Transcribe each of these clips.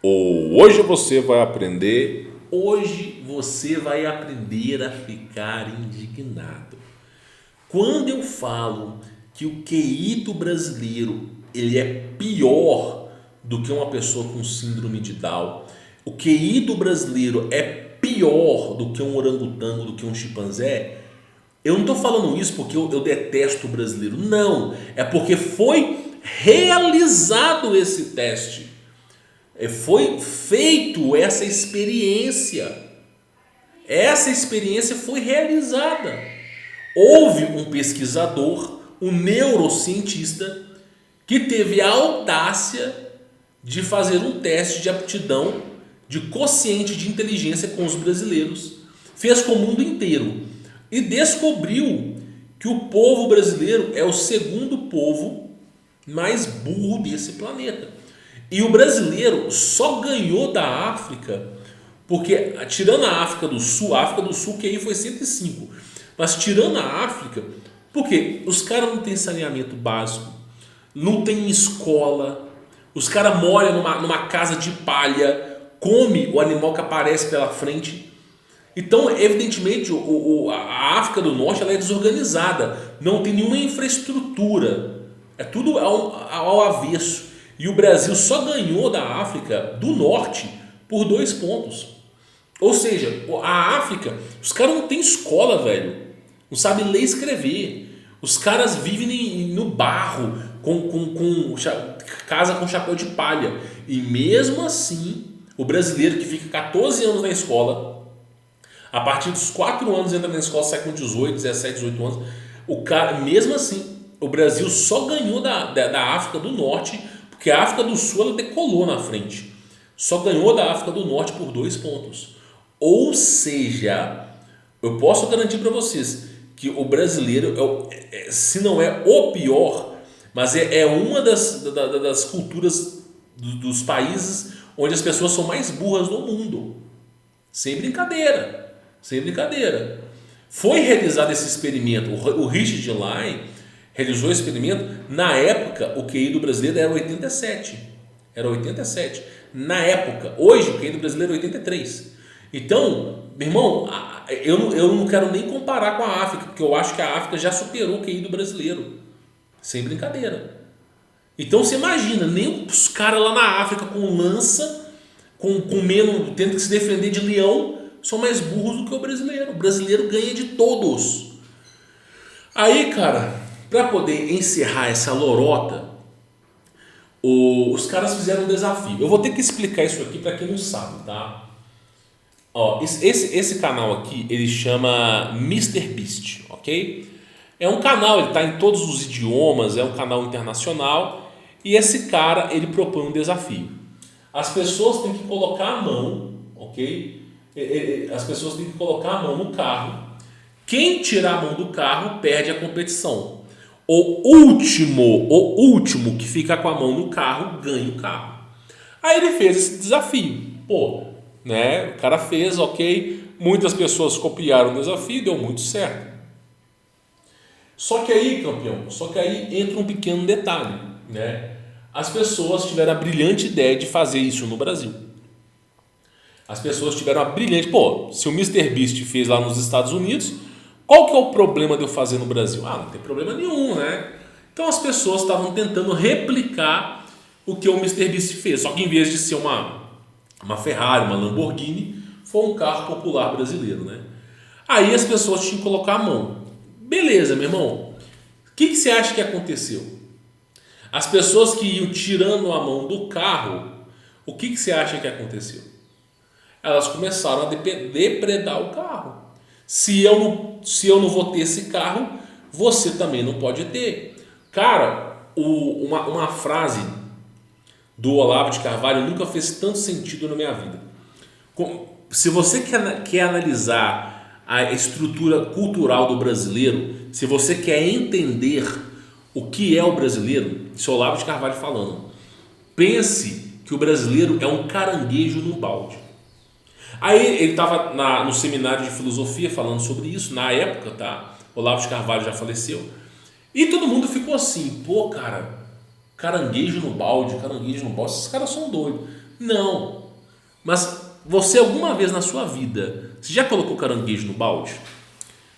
Hoje você vai aprender. Hoje você vai aprender a ficar indignado. Quando eu falo que o QI do brasileiro ele é pior do que uma pessoa com síndrome de Down, o QI do brasileiro é pior do que um orangotango, do que um chimpanzé, eu não estou falando isso porque eu detesto o brasileiro. Não, é porque foi realizado esse teste. Foi feito essa experiência. Essa experiência foi realizada. Houve um pesquisador, um neurocientista, que teve a audácia de fazer um teste de aptidão, de quociente de inteligência com os brasileiros. Fez com o mundo inteiro. E descobriu que o povo brasileiro é o segundo povo mais burro desse planeta. E o brasileiro só ganhou da África, porque tirando a África do Sul que aí foi 105, mas tirando a África, porque os caras não têm saneamento básico, não tem escola, os caras moram numa casa de palha, come o animal que aparece pela frente. Então, evidentemente, a África do Norte ela é desorganizada, não tem nenhuma infraestrutura, é tudo ao avesso. E o Brasil só ganhou da África do Norte por 2 pontos. Ou seja, a África, os caras não têm escola, velho. Não sabem ler e escrever. Os caras vivem no barro, com casa com chapéu de palha. E mesmo assim, o brasileiro que fica 14 anos na escola, a partir dos 4 anos entra na escola, sai com 18, 17, 18 anos. O cara, mesmo assim, o Brasil só ganhou da África do Norte, porque a África do Sul ela decolou na frente. Só ganhou da África do Norte por 2 pontos. Ou seja, eu posso garantir para vocês que o brasileiro, se não é o pior, mas é uma das culturas dos países onde as pessoas são mais burras do mundo. Sem brincadeira. Sem brincadeira. Foi realizado esse experimento. O Richard Lai realizou o experimento. Na época, o QI do brasileiro era 87. Era 87. Na época. Hoje, o QI do brasileiro é 83. Então, meu irmão, eu não quero nem comparar com a África, porque eu acho que a África já superou o QI do brasileiro. Sem brincadeira. Então, você imagina, nem os caras lá na África com lança, com menos, tendo que se defender de leão, são mais burros do que o brasileiro. O brasileiro ganha de todos. Aí, cara, para poder encerrar essa lorota, os caras fizeram um desafio. Eu vou ter que explicar isso aqui para quem não sabe, tá? Ó, esse canal aqui, ele chama MrBeast, ok? É um canal, ele está em todos os idiomas, é um canal internacional. E esse cara, ele propõe um desafio. As pessoas têm que colocar a mão, ok? As pessoas têm que colocar a mão no carro. Quem tirar a mão do carro perde a competição. O último que fica com a mão no carro ganha o carro. Aí ele fez esse desafio. Pô, né? O cara fez, ok. Muitas pessoas copiaram o desafio, deu muito certo. Só que aí, campeão, entra um pequeno detalhe, né? As pessoas tiveram a brilhante ideia de fazer isso no Brasil. As pessoas tiveram a brilhante... Pô, se o MrBeast fez lá nos Estados Unidos, qual que é o problema de eu fazer no Brasil? Ah, não tem problema nenhum, né? Então as pessoas estavam tentando replicar o que o MrBeast fez. Só que em vez de ser uma Ferrari, uma Lamborghini, foi um carro popular brasileiro, né? Aí as pessoas tinham que colocar a mão. Beleza, meu irmão. O que você acha que aconteceu? As pessoas que iam tirando a mão do carro, o que você acha que aconteceu? Elas começaram a depredar o carro. Se eu não vou ter esse carro, você também não pode ter. Cara, uma frase do Olavo de Carvalho nunca fez tanto sentido na minha vida. Se você quer analisar a estrutura cultural do brasileiro, se você quer entender o que é o brasileiro, isso é o Olavo de Carvalho falando. Pense que o brasileiro é um caranguejo no balde. Aí ele estava no seminário de filosofia falando sobre isso, na época, tá? Olavo de Carvalho já faleceu. E todo mundo ficou assim, pô, cara, caranguejo no balde, esses caras são doidos. Não. Mas você alguma vez na sua vida, você já colocou caranguejo no balde?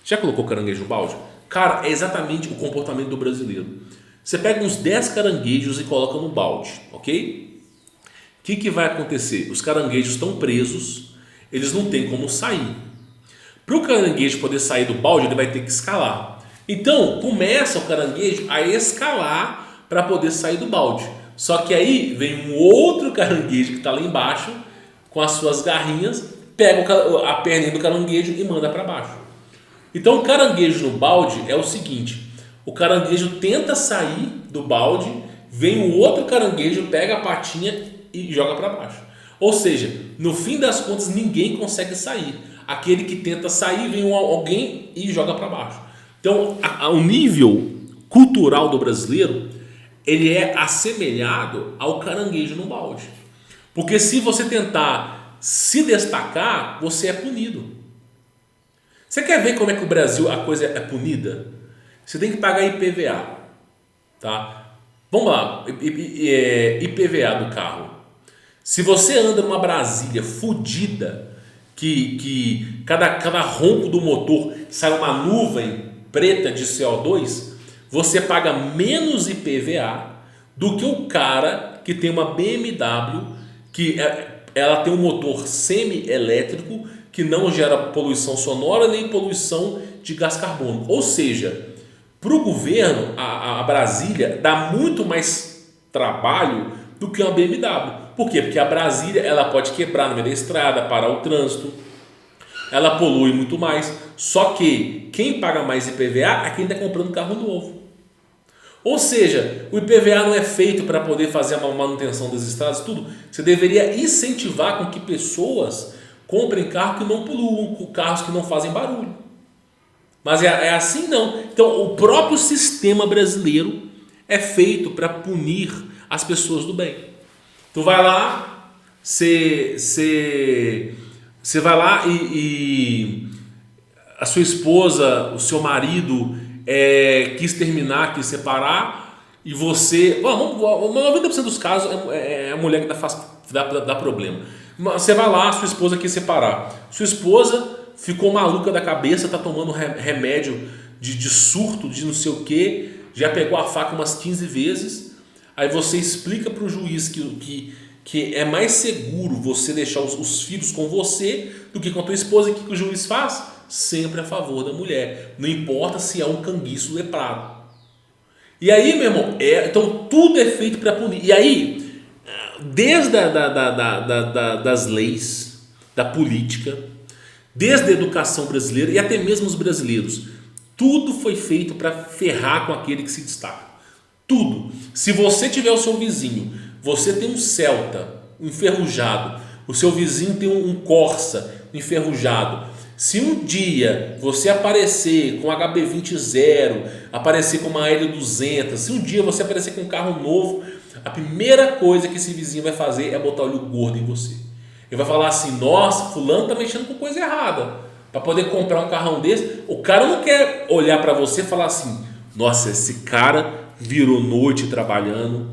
Já colocou caranguejo no balde? Cara, é exatamente o comportamento do brasileiro. Você pega uns 10 caranguejos e coloca no balde, ok? O que vai acontecer? Os caranguejos estão presos, eles não têm como sair. Para o caranguejo poder sair do balde, ele vai ter que escalar. Então, começa o caranguejo a escalar para poder sair do balde. Só que aí vem um outro caranguejo que está lá embaixo, com as suas garrinhas, pega a perninha do caranguejo e manda para baixo. Então, o caranguejo no balde é o seguinte: o caranguejo tenta sair do balde, vem o outro caranguejo, pega a patinha e joga para baixo. Ou seja, no fim das contas, ninguém consegue sair. Aquele que tenta sair, vem alguém e joga para baixo. Então, o nível cultural do brasileiro, ele é assemelhado ao caranguejo no balde. Porque se você tentar se destacar, você é punido. Você quer ver como é que o Brasil a coisa é punida? Você tem que pagar IPVA, tá? Vamos lá, IPVA do carro. Se você anda numa Brasília fodida, que cada ronco do motor sai uma nuvem preta de CO2, você paga menos IPVA do que o cara que tem uma BMW, ela tem um motor semi-elétrico que não gera poluição sonora nem poluição de gás carbônico. Ou seja, para o governo, a Brasília dá muito mais trabalho do que uma BMW. Por quê? Porque a Brasília ela pode quebrar no meio da estrada, parar o trânsito, ela polui muito mais. Só que quem paga mais IPVA é quem está comprando carro novo. Ou seja, o IPVA não é feito para poder fazer a manutenção das estradas, tudo. Você deveria incentivar com que pessoas comprem carros que não poluam, carros que não fazem barulho. Mas é assim não. Então o próprio sistema brasileiro é feito para punir as pessoas do bem. Tu vai lá, você vai lá e a sua esposa, o seu marido quis terminar, quis separar, e você... 90% dos casos é a mulher que dá problema. Você vai lá, sua esposa quis separar. Sua esposa ficou maluca da cabeça, tá tomando remédio de surto, de não sei o que, já pegou a faca umas 15 vezes. Aí você explica para o juiz que é mais seguro você deixar os filhos com você do que com a tua esposa. E o que o juiz faz? Sempre a favor da mulher. Não importa se é um canguiço leprado. E aí, meu irmão, então tudo é feito para punir. E aí, desde das leis, da política, desde a educação brasileira e até mesmo os brasileiros, tudo foi feito para ferrar com aquele que se destaca. Tudo. Se você tiver o seu vizinho, você tem um Celta enferrujado, o seu vizinho tem um Corsa enferrujado. Se um dia você aparecer com HB20 aparecer com uma L200, se um dia você aparecer com um carro novo, a primeira coisa que esse vizinho vai fazer é botar olho gordo em você. Ele vai falar assim: nossa, fulano tá mexendo com coisa errada. Para poder comprar um carrão desse, o cara não quer olhar para você e falar assim: nossa, esse cara virou noite trabalhando,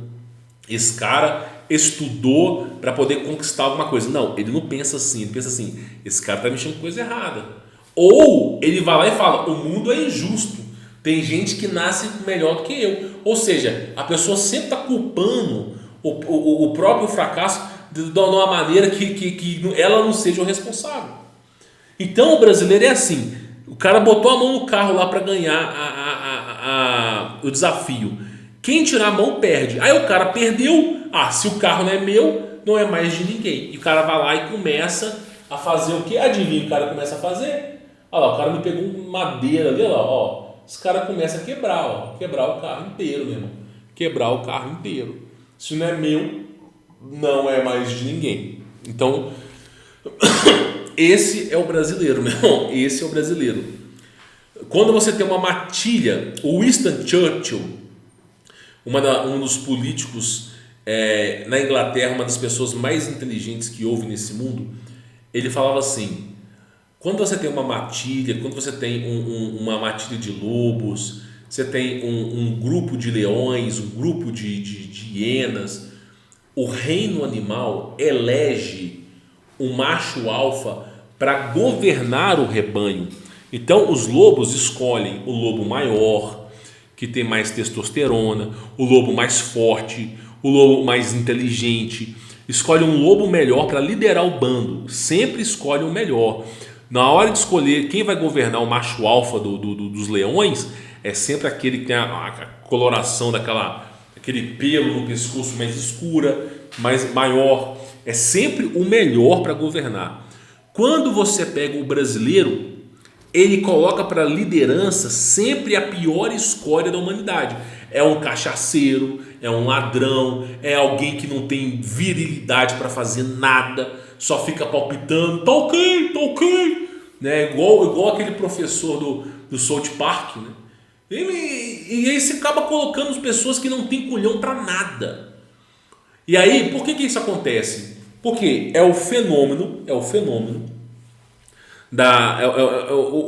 esse cara estudou para poder conquistar alguma coisa. Não, ele não pensa assim, ele pensa assim: esse cara está mexendo com coisa errada. Ou ele vai lá e fala: o mundo é injusto, tem gente que nasce melhor do que eu. Ou seja, a pessoa sempre está culpando o próprio fracasso de uma maneira que ela não seja o responsável. Então o brasileiro é assim: o cara botou a mão no carro lá para ganhar o desafio. Quem tirar a mão perde. Aí o cara perdeu. Se o carro não é meu, não é mais de ninguém. E o cara vai lá e começa a fazer o que? Adivinha o que o cara começa a fazer? Olha lá, o cara me pegou madeira ali, ó. Os caras começam a quebrar, quebrar o carro inteiro, meu irmão. Quebrar o carro inteiro. Se não é meu, não é mais de ninguém. Então, esse é o brasileiro, meu irmão. Esse é o brasileiro. Quando você tem uma matilha, o Winston Churchill, um dos políticos na Inglaterra, uma das pessoas mais inteligentes que houve nesse mundo, ele falava assim: quando você tem uma matilha, quando você tem uma matilha de lobos, você tem um grupo de leões, um grupo de hienas, o reino animal elege o macho alfa para governar o rebanho. Então os lobos escolhem o lobo maior, que tem mais testosterona, o lobo mais forte, o lobo mais inteligente. Escolhe um lobo melhor para liderar o bando. Sempre escolhe o melhor. Na hora de escolher quem vai governar o macho alfa dos leões, é sempre aquele que tem a coloração aquele pelo no pescoço mais escura, mais maior. É sempre o melhor para governar. Quando você pega o brasileiro, ele coloca para liderança sempre a pior escória da humanidade. É um cachaceiro, é um ladrão, é alguém que não tem virilidade para fazer nada, só fica palpitando, tá ok, né? Igual aquele professor do South Park, né? E aí você acaba colocando as pessoas que não tem culhão para nada. E aí, por que isso acontece? Porque é o fenômeno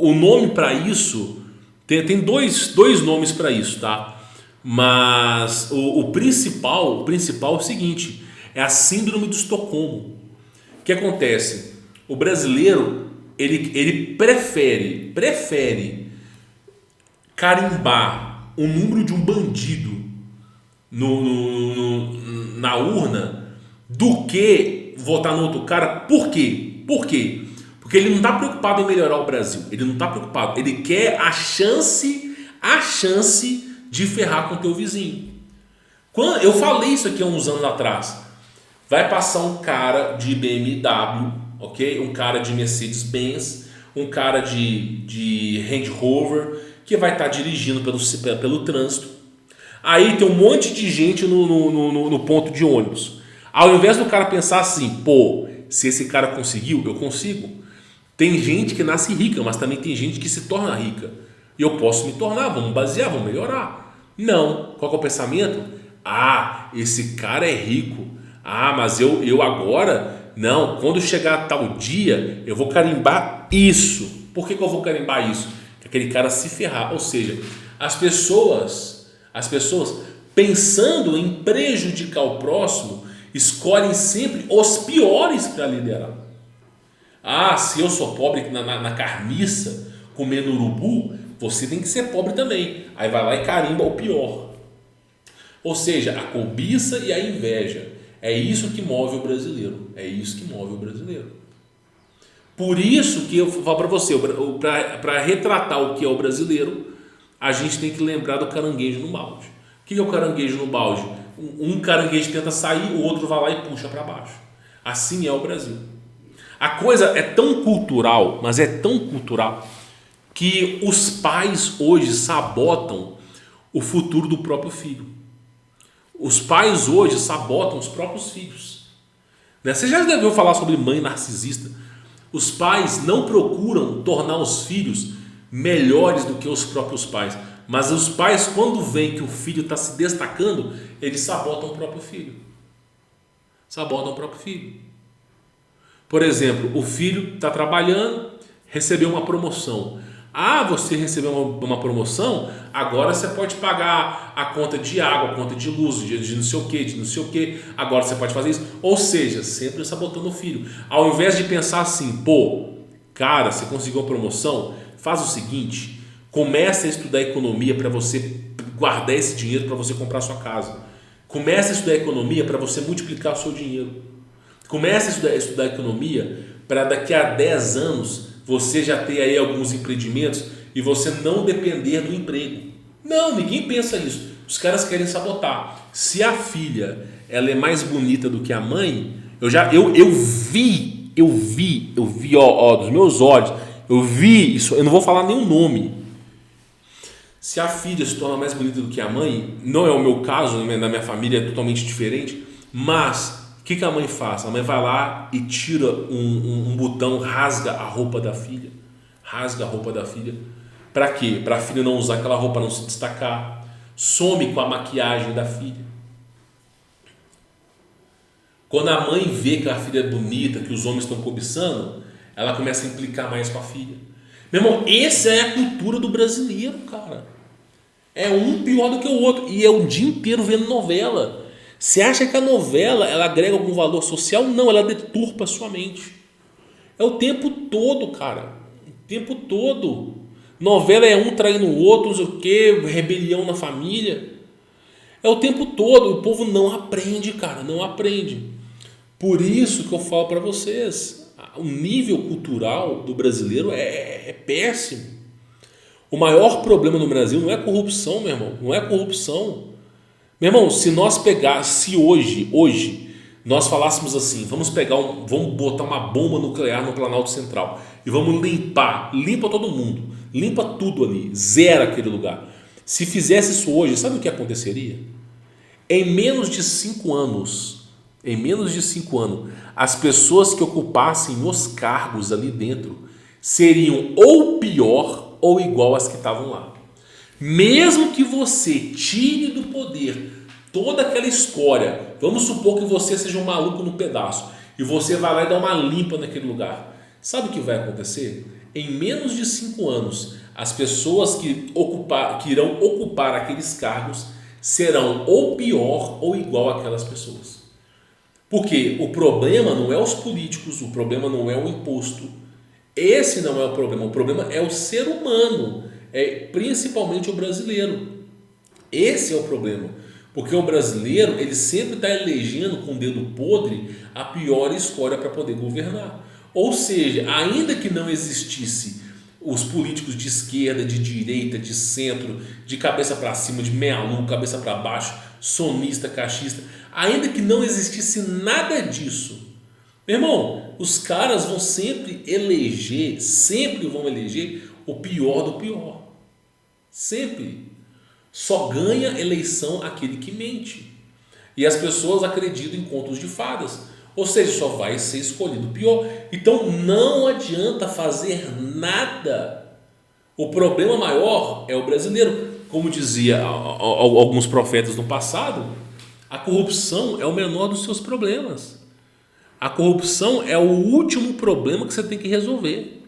o nome para isso tem dois nomes para isso, tá? Mas o principal é o seguinte: é a síndrome do Estocolmo. O que acontece? O brasileiro ele prefere carimbar o número de um bandido na urna do que votar no outro cara. Por quê? Porque ele não está preocupado em melhorar o Brasil. Ele não está preocupado. Ele quer a chance de ferrar com o teu vizinho. Eu falei isso aqui há uns anos atrás. Vai passar um cara de BMW, ok? Um cara de Mercedes-Benz, um cara de Range Rover, que vai estar dirigindo pelo trânsito. Aí tem um monte de gente no ponto de ônibus. Ao invés do cara pensar assim, pô, se esse cara conseguiu, eu consigo. Tem gente que nasce rica, mas também tem gente que se torna rica. E eu posso me tornar, vamos basear, vamos melhorar. Não. Qual que é o pensamento? Ah, esse cara é rico. Ah, mas eu agora, não. Quando chegar tal dia, eu vou carimbar isso. Por que eu vou carimbar isso? Que aquele cara se ferrar. Ou seja, as pessoas pensando em prejudicar o próximo, escolhem sempre os piores para liderar. Ah, se eu sou pobre na carniça, comendo urubu, você tem que ser pobre também. Aí vai lá e carimba o pior. Ou seja, a cobiça e a inveja. É isso que move o brasileiro. Por isso que eu falo para você, para retratar o que é o brasileiro, a gente tem que lembrar do caranguejo no balde. O que é o caranguejo no balde? Um caranguejo tenta sair, o outro vai lá e puxa para baixo. Assim é o Brasil. A coisa é tão cultural, mas é tão cultural, que os pais hoje sabotam o futuro do próprio filho. Os pais hoje sabotam os próprios filhos. Você já deve falar sobre mãe narcisista. Os pais não procuram tornar os filhos melhores do que os próprios pais. Mas os pais, quando veem que o filho está se destacando, eles sabotam o próprio filho. Por exemplo, o filho está trabalhando, recebeu uma promoção. Ah, você recebeu uma promoção? Agora você pode pagar a conta de água, a conta de luz, de não sei o que. Agora você pode fazer isso. Ou seja, sempre sabotando o filho. Ao invés de pensar assim, pô, cara, você conseguiu uma promoção? Faz o seguinte, começa a estudar economia para você guardar esse dinheiro para você comprar sua casa. Começa a estudar economia para você multiplicar o seu dinheiro. Começa a estudar economia para daqui a 10 anos você já ter aí alguns empreendimentos e você não depender do emprego. Não, ninguém pensa isso. Os caras querem sabotar. Se a filha ela é mais bonita do que a mãe, eu vi dos meus olhos, eu vi isso, eu não vou falar nenhum nome. Se a filha se torna mais bonita do que a mãe, não é o meu caso, na minha família é totalmente diferente, mas o que a mãe faz? A mãe vai lá e tira um botão, rasga a roupa da filha. Para quê? Para a filha não usar aquela roupa, não se destacar. Some com a maquiagem da filha. Quando a mãe vê que a filha é bonita, que os homens estão cobiçando, ela começa a implicar mais com a filha. Meu irmão, essa é a cultura do brasileiro, cara. É um pior do que o outro. E é o dia inteiro vendo novela. Você acha que a novela ela agrega algum valor social? Não, ela deturpa a sua mente. É o tempo todo, cara. O tempo todo. Novela é um traindo o outro, não sei o quê, rebelião na família. É o tempo todo. O povo não aprende, cara. Não aprende. Por isso que eu falo para vocês. O nível cultural do brasileiro é péssimo. O maior problema no Brasil não é corrupção, meu irmão. Não é corrupção. Meu irmão, se nós se hoje, nós falássemos assim, vamos botar uma bomba nuclear no Planalto Central e vamos limpa todo mundo, limpa tudo ali, zera aquele lugar. Se fizesse isso hoje, sabe o que aconteceria? Em menos de 5 anos, as pessoas que ocupassem os cargos ali dentro seriam ou pior ou igual às que estavam lá. Mesmo que você tire do poder toda aquela escória, vamos supor que você seja um maluco no pedaço e você vai lá e dá uma limpa naquele lugar. Sabe o que vai acontecer? Em menos de 5 anos, as pessoas que irão ocupar aqueles cargos serão ou pior ou igual àquelas pessoas. Porque o problema não é os políticos, o problema não é o imposto. Esse não é o problema é o ser humano. É principalmente o brasileiro. Esse é o problema, porque o brasileiro ele sempre está elegendo com o dedo podre a pior escolha para poder governar. Ou seja, ainda que não existisse os políticos de esquerda, de direita, de centro, de cabeça para cima, de meia-lua, cabeça para baixo, sonista, cachista, ainda que não existisse nada disso, meu irmão, os caras vão sempre vão eleger o pior do pior. Sempre. Só ganha eleição aquele que mente. E as pessoas acreditam em contos de fadas. Ou seja, só vai ser escolhido o pior. Então não adianta fazer nada. O problema maior é o brasileiro. Como dizia alguns profetas no passado, a corrupção é o menor dos seus problemas. A corrupção é o último problema que você tem que resolver.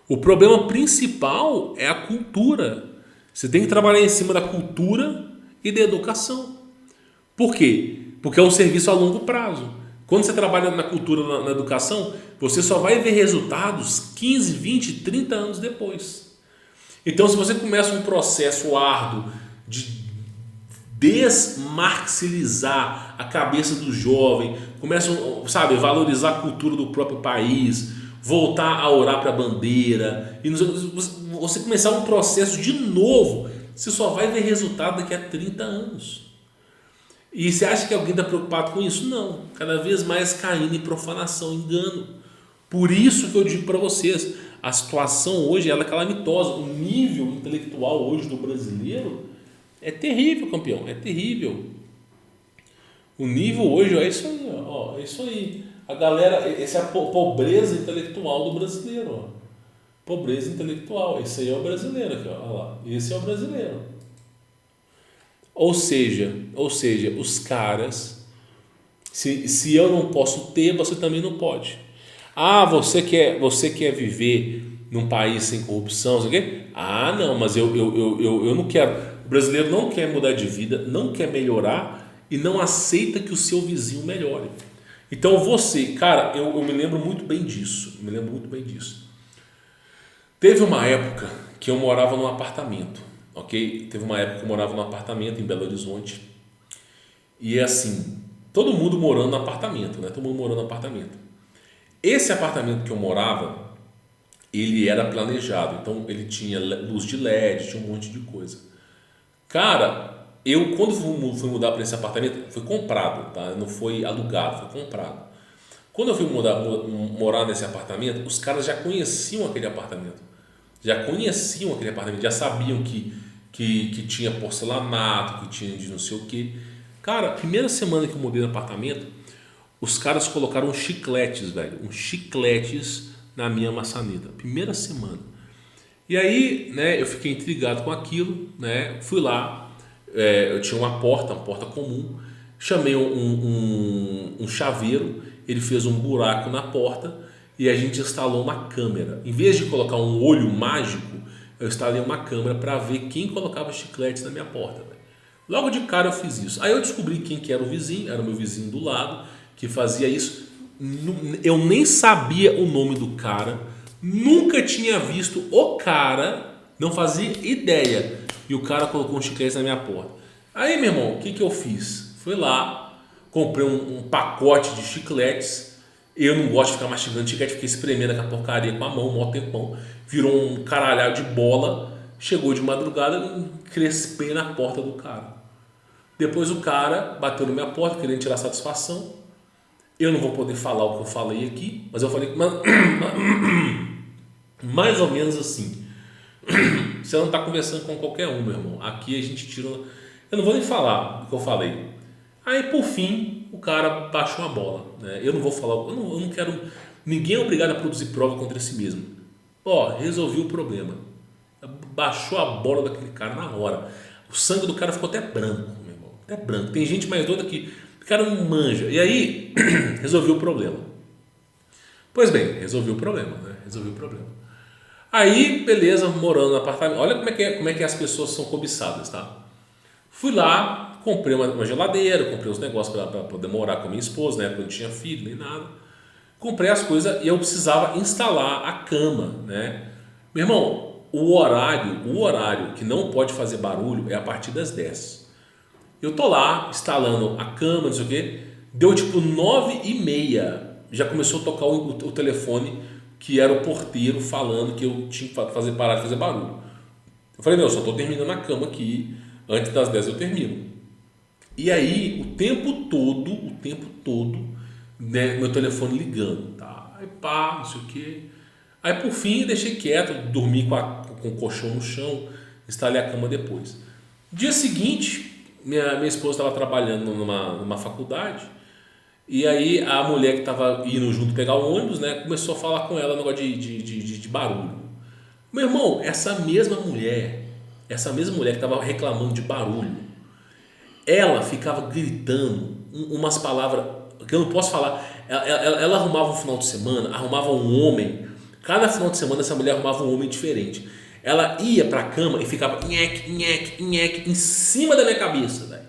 O problema principal é a cultura. Você tem que trabalhar em cima da cultura e da educação. Por quê? Porque é um serviço a longo prazo. Quando você trabalha na cultura, na educação, você só vai ver resultados 15, 20, 30 anos depois. Então, se você começa um processo árduo de desmarxilizar a cabeça do jovem, começa, sabe, valorizar a cultura do próprio país, voltar a orar para a bandeira, e você começar um processo de novo, você só vai ver resultado daqui a 30 anos. E você acha que alguém está preocupado com isso? Não, cada vez mais caindo em profanação, engano. Por isso que eu digo para vocês, a situação hoje ela é calamitosa, o nível intelectual hoje do brasileiro é terrível, campeão, é terrível. O nível hoje é isso aí, ó, é isso aí. A galera, essa é a pobreza intelectual do brasileiro, ó. Pobreza intelectual, esse aí é o brasileiro aqui, ó, olha lá. Esse é o brasileiro. Ou seja, os caras, se eu não posso ter, você também não pode. Ah, você quer viver num país sem corrupção, não sei o quê? Ah, não, mas eu não quero. O brasileiro não quer mudar de vida, não quer melhorar e não aceita que o seu vizinho melhore. Então você, cara, eu me lembro muito bem disso. Teve uma época que eu morava num apartamento, ok? Teve uma época que eu morava num apartamento em Belo Horizonte e assim, todo mundo morando no apartamento, né? Todo mundo morando no apartamento. Esse apartamento que eu morava, ele era planejado, então ele tinha luz de LED, tinha um monte de coisa. Cara, eu quando fui mudar para esse apartamento, foi comprado, tá? Não foi alugado, foi comprado. Quando eu fui morar nesse apartamento, os caras já conheciam aquele apartamento. Já sabiam que tinha porcelanato, que tinha de não sei o quê. Cara, primeira semana que eu mudei no apartamento, os caras colocaram uns chicletes na minha maçaneta. Primeira semana. E aí, né, eu fiquei intrigado com aquilo, né? Fui lá, eu tinha uma porta comum, chamei um chaveiro, ele fez um buraco na porta e a gente instalou uma câmera. Em vez de colocar um olho mágico, eu instalei uma câmera para ver quem colocava chicletes na minha porta. Véio. Logo de cara eu fiz isso. Aí eu descobri quem que era o vizinho, era o meu vizinho do lado, que fazia isso. Eu nem sabia o nome do cara, nunca tinha visto o cara, não fazia ideia. E o cara colocou um chiclete na minha porta. Aí, meu irmão, o que que eu fiz? Fui lá, comprei um pacote de chicletes. Eu não gosto de ficar mastigando chiclete, fiquei espremendo aquela porcaria com a mão, mó tempão. Virou um caralhado de bola. Chegou de madrugada, eu crespei na porta do cara. Depois o cara bateu na minha porta, querendo tirar satisfação. Eu não vou poder falar o que eu falei aqui, mas eu falei mais ou menos assim. Você não está conversando com qualquer um, meu irmão. Aqui a gente tira. Eu não vou nem falar o que eu falei. Aí, por fim, o cara baixou a bola. Né? Eu não vou falar. Eu não quero. Ninguém é obrigado a produzir prova contra si mesmo. Ó, resolvi o problema. Baixou a bola daquele cara na hora. O sangue do cara ficou até branco, meu irmão. Até branco. Tem gente mais doida que o cara não manja. E aí, resolvi o problema. Pois bem, resolvi o problema, né? Resolvi o problema. Aí, beleza, morando no apartamento. Olha como é que as pessoas são cobiçadas, tá? Fui lá, comprei uma geladeira, comprei uns negócios para poder morar com a minha esposa, né? Porque eu não tinha filho nem nada. Comprei as coisas e eu precisava instalar a cama, né? Meu irmão, o horário que não pode fazer barulho é a partir das 10. Eu tô lá instalando a cama, não sei o quê. Deu tipo 9h30. Já começou a tocar o telefone, que era o porteiro falando que eu tinha que parar de fazer barulho. Eu falei, só tô terminando a cama aqui. Antes das 10 eu termino. E aí, o tempo todo, né, meu telefone ligando, tá? Aí pá, não sei o quê. Aí por fim deixei quieto, dormi com o colchão no chão, instalei a cama depois. Dia seguinte, minha esposa estava trabalhando numa faculdade, e aí a mulher que estava indo junto pegar o ônibus, né, começou a falar com ela no negócio de barulho. Meu irmão, essa mesma mulher que estava reclamando de barulho, ela ficava gritando umas palavras que eu não posso falar. Ela arrumava um final de semana, arrumava um homem. Cada final de semana essa mulher arrumava um homem diferente. Ela ia pra cama e ficava nheque em cima da minha cabeça, velho.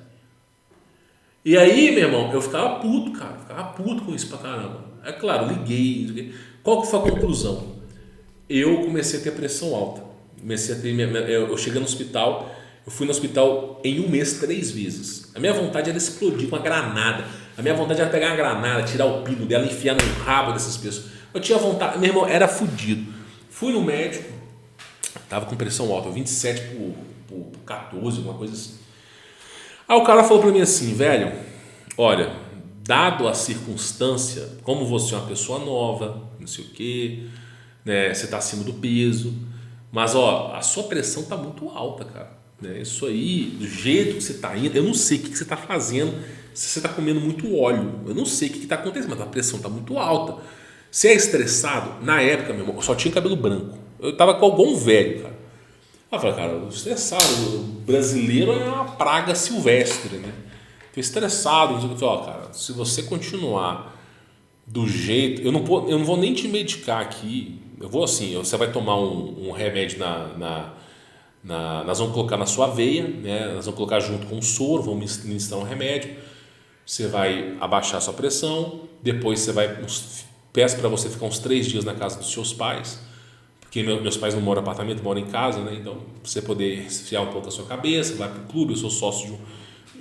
E aí, meu irmão, eu ficava puto, cara. Ficava puto com isso pra caramba. É claro, liguei. Qual que foi a conclusão? Eu comecei a ter pressão alta. Eu cheguei no hospital. Eu fui no hospital em um mês 3 vezes. A minha vontade era explodir com uma granada. A minha vontade era pegar uma granada, tirar o pino dela, enfiar no rabo dessas pessoas. Eu tinha vontade, meu irmão, era fudido. Fui no médico, tava com pressão alta, 27 por 14, alguma coisa assim. Aí o cara falou pra mim assim, velho, olha, dado a circunstância, como você é uma pessoa nova, não sei o quê, né, você tá acima do peso, mas ó, a sua pressão tá muito alta, cara. Né? Isso aí, do jeito que você tá indo, eu não sei o que você tá fazendo, se você tá comendo muito óleo, eu não sei o que tá acontecendo, mas a pressão tá muito alta. Você é estressado? Na época, meu irmão, eu só tinha cabelo branco. Eu tava com algum velho, cara. Eu falei, cara, estressado, o brasileiro é uma praga silvestre, né? Tô estressado. Eu falei, ó, cara, se você continuar do jeito... Eu não vou nem te medicar aqui. Eu vou assim, você vai tomar um remédio nós vamos colocar na sua veia, né? Nós vamos colocar junto com o soro, vamos ministrar um remédio. Você vai abaixar a sua pressão, depois você vai... Peço para você ficar uns 3 dias na casa dos seus pais, porque meus pais não moram em apartamento, moram em casa, né? Então, pra você poder esfriar um pouco a sua cabeça, vai pro clube. Eu sou sócio de um...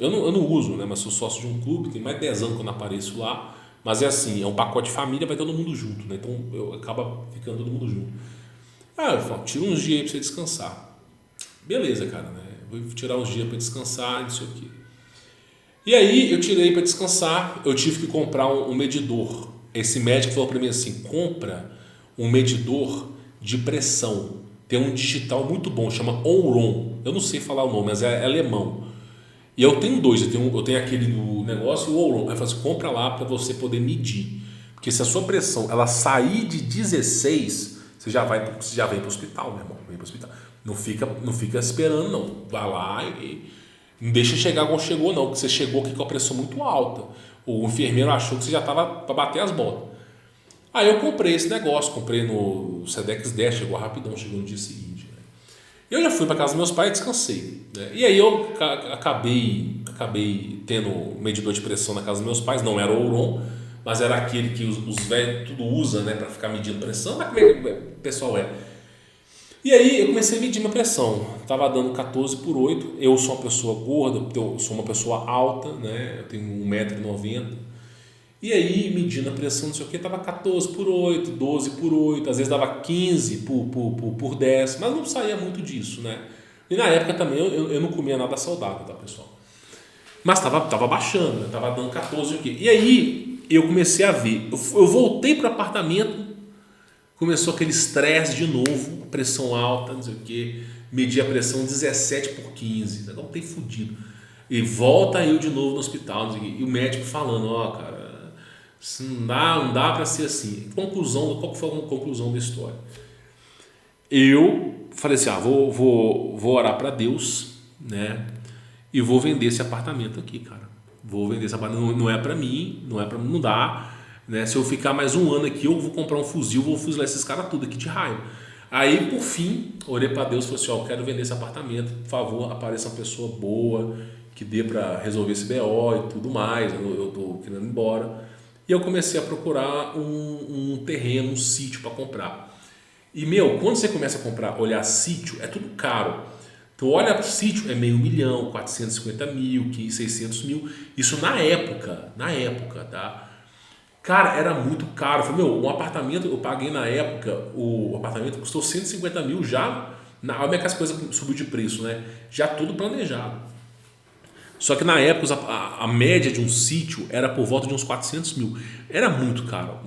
Eu não uso, né? Mas sou sócio de um clube, tem mais de 10 anos que eu não apareço lá. Mas é assim, é um pacote de família, vai todo mundo junto, né? Então, acaba ficando todo mundo junto. Eu falo, tira uns dias aí pra você descansar. Beleza, cara, né? Vou tirar uns dias para descansar, não sei o quê. E aí, eu tirei para descansar, eu tive que comprar um medidor. Esse médico falou para mim assim, compra um medidor de pressão. Tem um digital muito bom, chama Onron. Eu não sei falar o nome, mas é alemão. E eu tenho 2, eu tenho aquele do negócio e o Onron. Aí eu falo assim, compra lá para você poder medir. Porque se a sua pressão ela sair de 16, você já vem para o hospital, meu irmão. Vem para o hospital. Não fica esperando, não. Vai lá e não deixa chegar como chegou, não. Porque você chegou aqui com a pressão muito alta. O enfermeiro achou que você já estava para bater as botas. Aí eu comprei esse negócio, comprei no Sedex 10, chegou rapidão, chegou no dia seguinte. Né? Eu já fui para casa dos meus pais e descansei, né? E aí eu acabei tendo um medidor de pressão na casa dos meus pais, não era o Ouron, mas era aquele que os velhos tudo usa, né, para ficar medindo pressão, mas como é que o pessoal é? E aí eu comecei a medir minha pressão, tava dando 14/8, eu sou uma pessoa gorda, eu sou uma pessoa alta, né, eu tenho 1,90 m, e aí medindo a pressão, não sei o que, tava 14/8, 12/8, às vezes dava 15 por 10, mas não saía muito disso, né? E na época também eu não comia nada saudável, tá, pessoal? Mas tava baixando, né? Tava dando 14 o quê? E aí eu comecei a ver, eu voltei para o apartamento, começou aquele estresse de novo, pressão alta, não sei o que, medi a pressão 17/15, não tem fudido. E volta eu de novo no hospital, não sei o quê, e o médico falando, ó, cara, não dá para ser assim. Conclusão, qual foi a conclusão da história? Eu falei assim, vou orar para Deus, né? E vou vender esse apartamento aqui, cara. Vou vender esse apartamento, não é para mim, não dá, né? Se eu ficar mais um ano aqui, eu vou comprar um fuzil, vou fuzilar esses caras tudo aqui de raiva. Aí, por fim, orei para Deus e falei assim, ó, eu quero vender esse apartamento, por favor, apareça uma pessoa boa, que dê para resolver esse BO e tudo mais, eu tô querendo ir embora. E eu comecei a procurar um terreno, um sítio para comprar. E, quando você começa a comprar, olhar sítio, é tudo caro. Então, olha para o sítio, é R$500 mil, 450 mil, 600 mil. Isso na época, tá? Cara, era muito caro. Eu falei, um apartamento, eu paguei na época, o apartamento custou 150 mil já. Olha como é que as coisas subiu de preço, né? Já tudo planejado. Só que na época a média de um sítio era por volta de uns 400 mil. Era muito caro.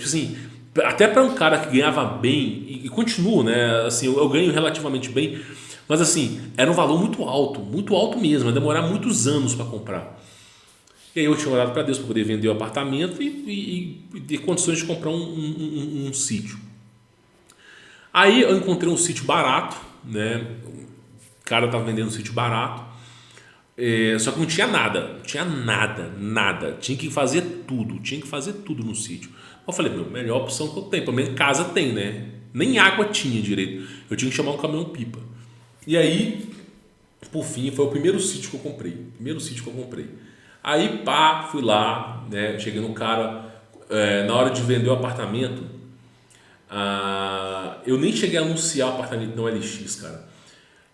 Assim, até para um cara que ganhava bem, e continua, né? Assim, eu ganho relativamente bem, mas assim, era um valor muito alto mesmo. Ia demorar muitos anos para comprar. E aí eu tinha orado para Deus para poder vender o apartamento e ter condições de comprar um sítio. Aí eu encontrei um sítio barato, né? O cara estava vendendo um sítio barato. Só que não tinha nada, tinha que fazer tudo no sítio. Eu falei, melhor opção que eu tenho, pelo menos casa tem, né? Nem água tinha direito, eu tinha que chamar um caminhão pipa. E aí, por fim, foi o primeiro sítio que eu comprei. Aí, fui lá, né? Cheguei no cara, na hora de vender o apartamento, eu nem cheguei a anunciar o apartamento no LX, cara.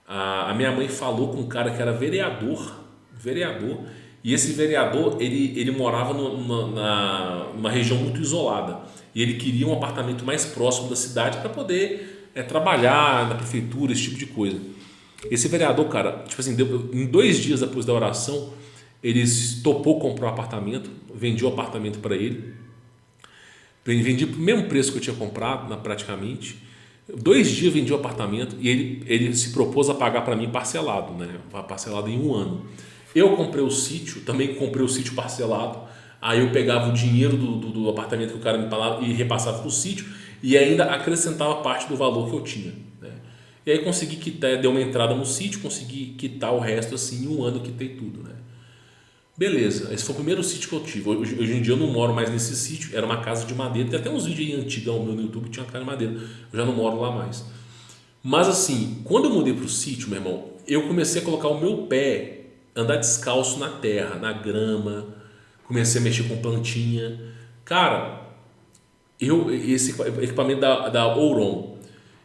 A minha mãe falou com um cara que era vereador, e esse vereador ele morava numa região muito isolada e ele queria um apartamento mais próximo da cidade para poder trabalhar na prefeitura, esse tipo de coisa. Esse vereador, cara, tipo assim, em 2 dias depois da oração, ele topou comprar um apartamento, vendi o apartamento para ele, vendi pro mesmo preço que eu tinha comprado, praticamente. 2 dias vendi o apartamento e ele se propôs a pagar para mim parcelado, né? Parcelado em 1 ano. Eu comprei o sítio, também comprei o sítio parcelado. Aí eu pegava o dinheiro do apartamento que o cara me pagava e repassava para o sítio e ainda acrescentava parte do valor que eu tinha, né? E aí consegui quitar, dei uma entrada no sítio, consegui quitar o resto assim, em 1 ano quitei tudo, né? Beleza, esse foi o primeiro sítio que eu tive. Hoje em dia eu não moro mais nesse sítio, era uma casa de madeira. Tem até uns vídeos aí antigão meu no YouTube que tinha uma casa de madeira. Eu já não moro lá mais. Mas assim, quando eu mudei pro sítio, meu irmão, eu comecei a colocar o meu pé, andar descalço na terra, na grama, comecei a mexer com plantinha. Cara, esse equipamento da Ouron,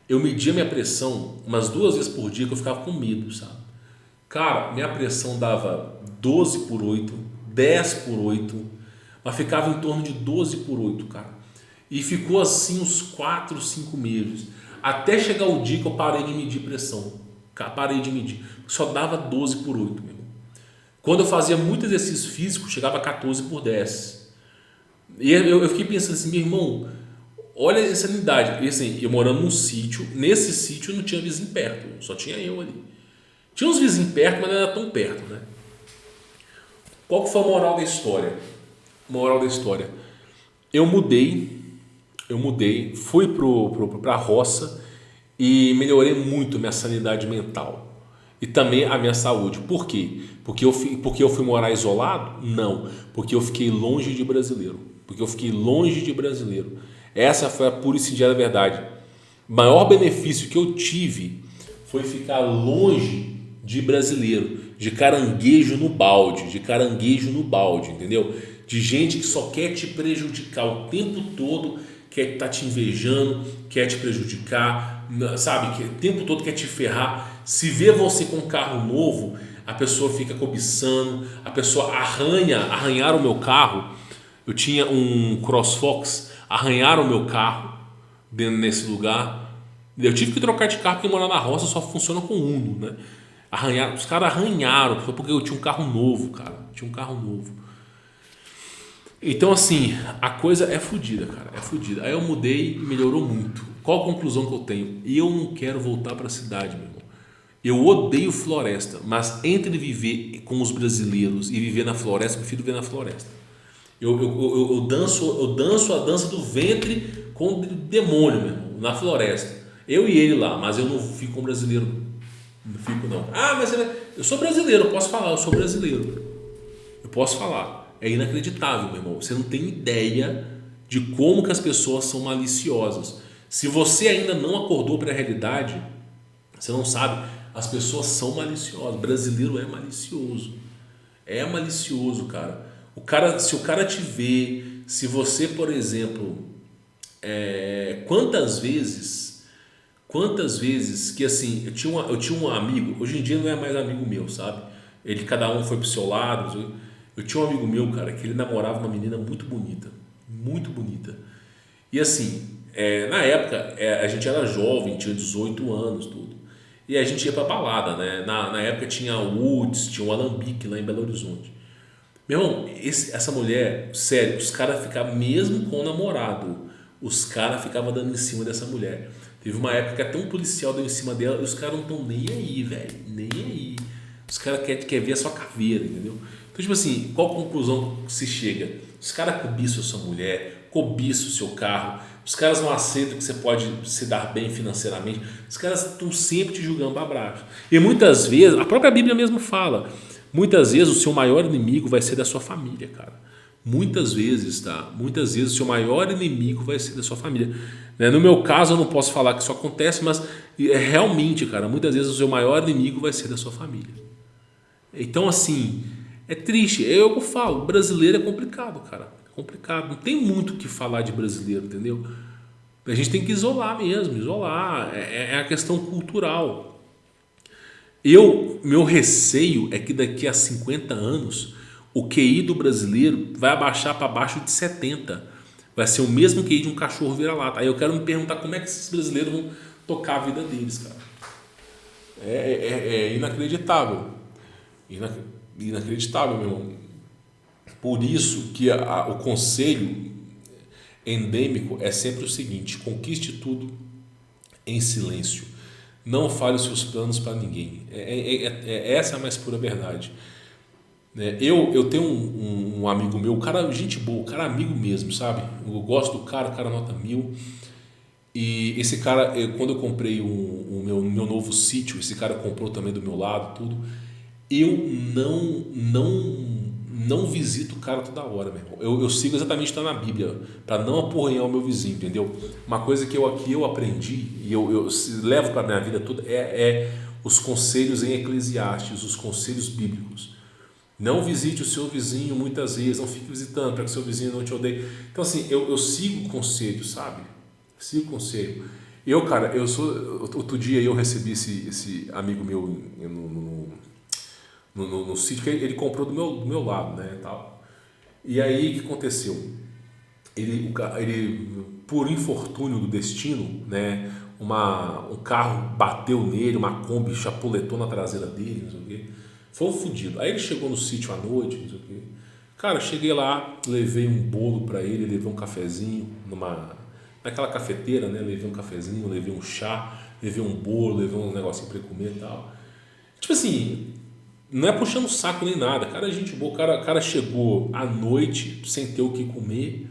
eu media minha pressão umas 2 vezes por dia que eu ficava com medo, sabe? Cara, minha pressão dava 12/8, 10/8, mas ficava em torno de 12/8, cara. E ficou assim uns 4, 5 meses. Até chegar o dia que eu parei de medir pressão. Parei de medir. Só dava 12/8, meu. Quando eu fazia muito exercício físico, chegava a 14/10. E eu fiquei pensando assim, meu irmão, olha essa unidade. E assim, eu morando num sítio, nesse sítio não tinha vizinho perto, só tinha eu ali. Tinha uns vizinhos perto, mas não era tão perto, né? Qual que foi a moral da história? Eu mudei, fui para a roça e melhorei muito a minha sanidade mental e também a minha saúde. Por quê? Porque eu fui morar isolado? Não, porque eu fiquei longe de brasileiro. Essa foi a pura e sincera verdade. O maior benefício que eu tive foi ficar longe de brasileiro, de caranguejo no balde, entendeu? De gente que só quer te prejudicar o tempo todo, quer estar te invejando, quer te prejudicar, sabe? Que o tempo todo quer te ferrar. Se vê você com um carro novo, a pessoa fica cobiçando, a pessoa arranharam o meu carro. Eu tinha um CrossFox, arranharam o meu carro dentro nesse lugar. Eu tive que trocar de carro porque morar na roça só funciona com Uno, né? Os caras arranharam porque eu tinha um carro novo, cara. Tinha um carro novo. Então, assim, a coisa é fodida, cara. É fodida. Aí eu mudei e melhorou muito. Qual a conclusão que eu tenho? Eu não quero voltar para a cidade, meu irmão. Eu odeio floresta, mas entre viver com os brasileiros e viver na floresta, eu prefiro viver na floresta. Eu danço a dança do ventre com o demônio, meu irmão, na floresta. Eu e ele lá, mas eu não fico com brasileiro. Não fico, não. Ah, mas eu sou brasileiro, eu posso falar, eu sou brasileiro. Eu posso falar. É inacreditável, meu irmão. Você não tem ideia de como que as pessoas são maliciosas. Se você ainda não acordou para a realidade, você não sabe. As pessoas são maliciosas. O brasileiro é malicioso. É malicioso, cara. Se o cara te vê, se você, por exemplo, quantas vezes que assim, eu tinha um amigo, hoje em dia não é mais amigo meu, sabe? Cada um foi pro seu lado. Eu tinha um amigo meu, cara, que ele namorava uma menina muito bonita, muito bonita. E assim, na época, a gente era jovem, tinha 18 anos, tudo. E a gente ia pra balada, né? Na época tinha o Woods, tinha o Alambique lá em Belo Horizonte. Meu irmão, essa mulher, sério, os caras ficavam, mesmo com o namorado, os caras ficavam dando em cima dessa mulher. Teve uma época que até um policial deu em cima dela e os caras não estão nem aí, velho, nem aí. Os caras querem ver a sua caveira, entendeu? Então, tipo assim, qual a conclusão que se chega? Os caras cobiçam a sua mulher, cobiçam o seu carro, os caras não aceitam que você pode se dar bem financeiramente, os caras estão sempre te julgando para baixo. E muitas vezes, a própria Bíblia mesmo fala, muitas vezes o seu maior inimigo vai ser da sua família, cara. Muitas vezes, tá? Muitas vezes o seu maior inimigo vai ser da sua família. No meu caso, eu não posso falar que isso acontece, mas realmente, cara, muitas vezes o seu maior inimigo vai ser da sua família. Então, assim, é triste. Eu falo, brasileiro é complicado, cara. É complicado. Não tem muito o que falar de brasileiro, entendeu? A gente tem que isolar mesmo, isolar. É a questão cultural. Meu receio é que daqui a 50 anos o QI do brasileiro vai abaixar para abaixo de 70. Vai ser o mesmo QI de um cachorro vira-lata. Aí eu quero me perguntar como é que esses brasileiros vão tocar a vida deles, cara. É inacreditável. Inacreditável, meu irmão. Por isso que o conselho endêmico é sempre o seguinte: conquiste tudo em silêncio. Não fale os seus planos para ninguém. Essa é a mais pura verdade. Eu tenho um amigo meu, cara, gente boa, cara amigo mesmo, sabe? Eu gosto do cara, o cara nota 1000. E esse cara, quando eu comprei o meu novo sítio, esse cara comprou também do meu lado, tudo. Eu não visito o cara toda hora, meu irmão. Eu sigo exatamente o que está na Bíblia, para não aporrenhar o meu vizinho, entendeu? Uma coisa que eu aprendi e eu levo para a minha vida toda é os conselhos em Eclesiastes, os conselhos bíblicos. Não visite o seu vizinho muitas vezes, não fique visitando para que o seu vizinho não te odeie. Então, assim, eu sigo o conselho, sabe? Sigo o conselho. Outro dia eu recebi esse amigo meu no sítio que ele comprou do meu lado, né, tal. E aí o que aconteceu? Ele, por infortúnio do destino, né, um carro bateu nele, uma Kombi chapuletou na traseira dele, não sei o quê. Foi um fudido. Aí ele chegou no sítio à noite, não sei o quê. Cara, cheguei lá, levei um bolo para ele, levei um cafezinho naquela cafeteira, né? Levei um cafezinho, levei um chá, levei um bolo, levei um negocinho para ele comer e tal. Tipo assim, não é puxando o saco nem nada. Cara, gente boa, o cara chegou à noite sem ter o que comer,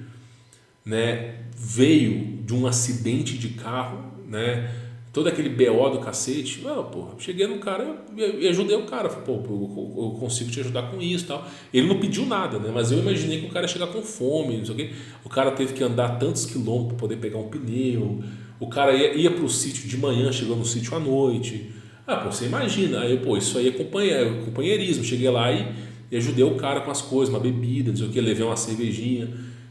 né? Veio de um acidente de carro, né? Todo aquele BO do cacete. Cheguei no cara e ajudei o cara. Falei, eu consigo te ajudar com isso e tal. Ele não pediu nada, né? Mas eu imaginei que o cara ia chegar com fome, não sei o quê. O cara teve que andar tantos quilômetros para poder pegar um pneu. O cara ia para o sítio de manhã, chegou no sítio à noite. Ah, pô, você imagina, aí, pô, isso aí é companheirismo. Cheguei lá e ajudei o cara com as coisas, uma bebida, não sei o que, levei uma cervejinha.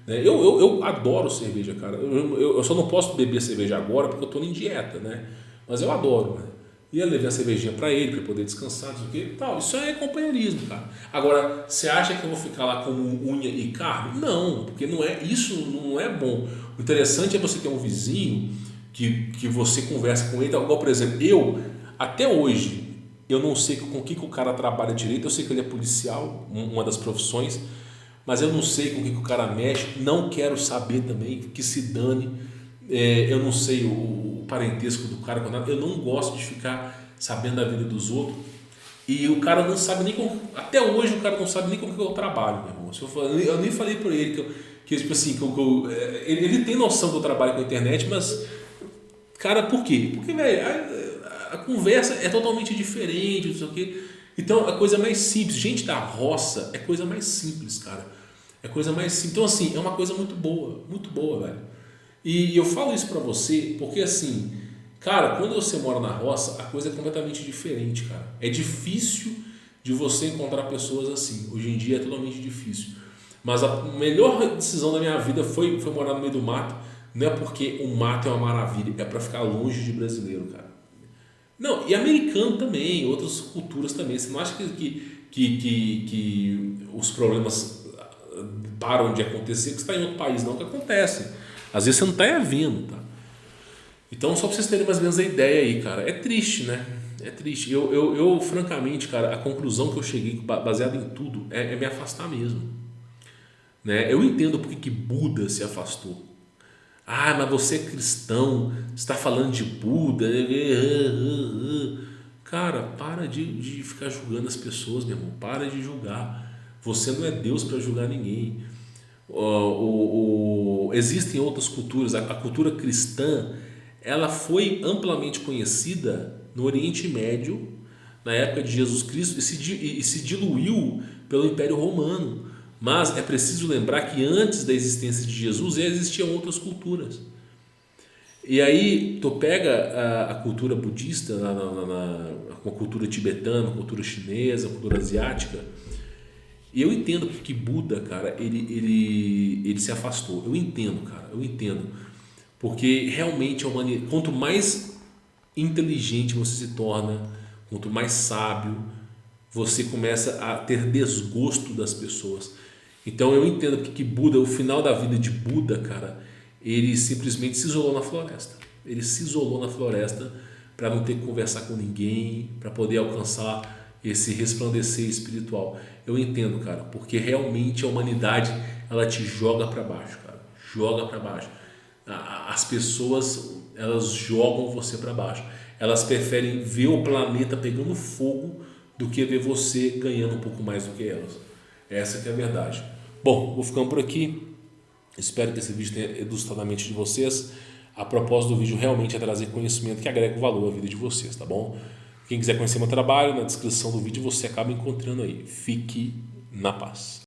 Né? Eu adoro cerveja, cara. Eu só não posso beber cerveja agora porque eu tô em dieta, né? Mas eu adoro, né? E eu levei a cervejinha pra ele, pra ele poder descansar, não sei o que e tal. Isso aí é companheirismo, cara. Agora, você acha que eu vou ficar lá como unha e carne? Não, porque não é, isso não é bom. O interessante é você ter um vizinho que você conversa com ele. Igual, por exemplo, até hoje, eu não sei com o que o cara trabalha direito. Eu sei que ele é policial, uma das profissões, mas eu não sei com o que o cara mexe. Não quero saber também, que se dane. Eu não sei o parentesco do cara, eu não gosto de ficar sabendo da vida dos outros. E o cara não sabe nem como. Até hoje o cara não sabe nem como que eu trabalho, meu irmão. Eu nem falei por ele que tipo assim, ele tem noção que eu trabalho com a internet, mas, cara, por quê? Porque, velho, a conversa é totalmente diferente, não sei o quê. Então, a coisa mais simples, gente da roça é coisa mais simples, cara. É coisa mais simples. Então, assim, é uma coisa muito boa, velho. E eu falo isso pra você porque, assim, cara, quando você mora na roça, a coisa é completamente diferente, cara. É difícil de você encontrar pessoas assim. Hoje em dia é totalmente difícil. Mas a melhor decisão da minha vida foi morar no meio do mato. Não é porque o mato é uma maravilha, é pra ficar longe de brasileiro, cara. Não, e americano também, outras culturas também. Você não acha que os problemas param de acontecer porque você está em outro país, não, que acontece. Às vezes você não está vendo, tá? Então, só para vocês terem mais ou menos a ideia aí, cara, é triste, né? É triste. Eu francamente, cara, a conclusão que eu cheguei, baseada em tudo, é me afastar mesmo. Né? Eu entendo porque que Buda se afastou. Ah, mas você é cristão, você está falando de Buda. Cara, para de ficar julgando as pessoas, meu irmão. Para de julgar. Você não é Deus para julgar ninguém. Existem outras culturas. A cultura cristã, ela foi amplamente conhecida no Oriente Médio, na época de Jesus Cristo, e se diluiu pelo Império Romano. Mas é preciso lembrar que antes da existência de Jesus já existiam outras culturas. E aí tu pega a cultura budista, a cultura tibetana, a cultura chinesa, a cultura asiática, e eu entendo que Buda, cara, ele se afastou. Eu entendo, cara, eu entendo. Porque realmente quanto mais inteligente você se torna, quanto mais sábio, você começa a ter desgosto das pessoas. Então eu entendo que Buda, o final da vida de Buda, cara, ele simplesmente se isolou na floresta. Ele se isolou na floresta para não ter que conversar com ninguém, para poder alcançar esse resplandecer espiritual. Eu entendo, cara, porque realmente a humanidade, ela te joga para baixo, cara. Joga para baixo. As pessoas, elas jogam você para baixo. Elas preferem ver o planeta pegando fogo do que ver você ganhando um pouco mais do que elas. Essa que é a verdade. Bom, vou ficando por aqui. Espero que esse vídeo tenha elucidado a mente de vocês. A propósito do vídeo realmente é trazer conhecimento que agrega valor à vida de vocês, tá bom? Quem quiser conhecer meu trabalho, na descrição do vídeo você acaba encontrando aí. Fique na paz.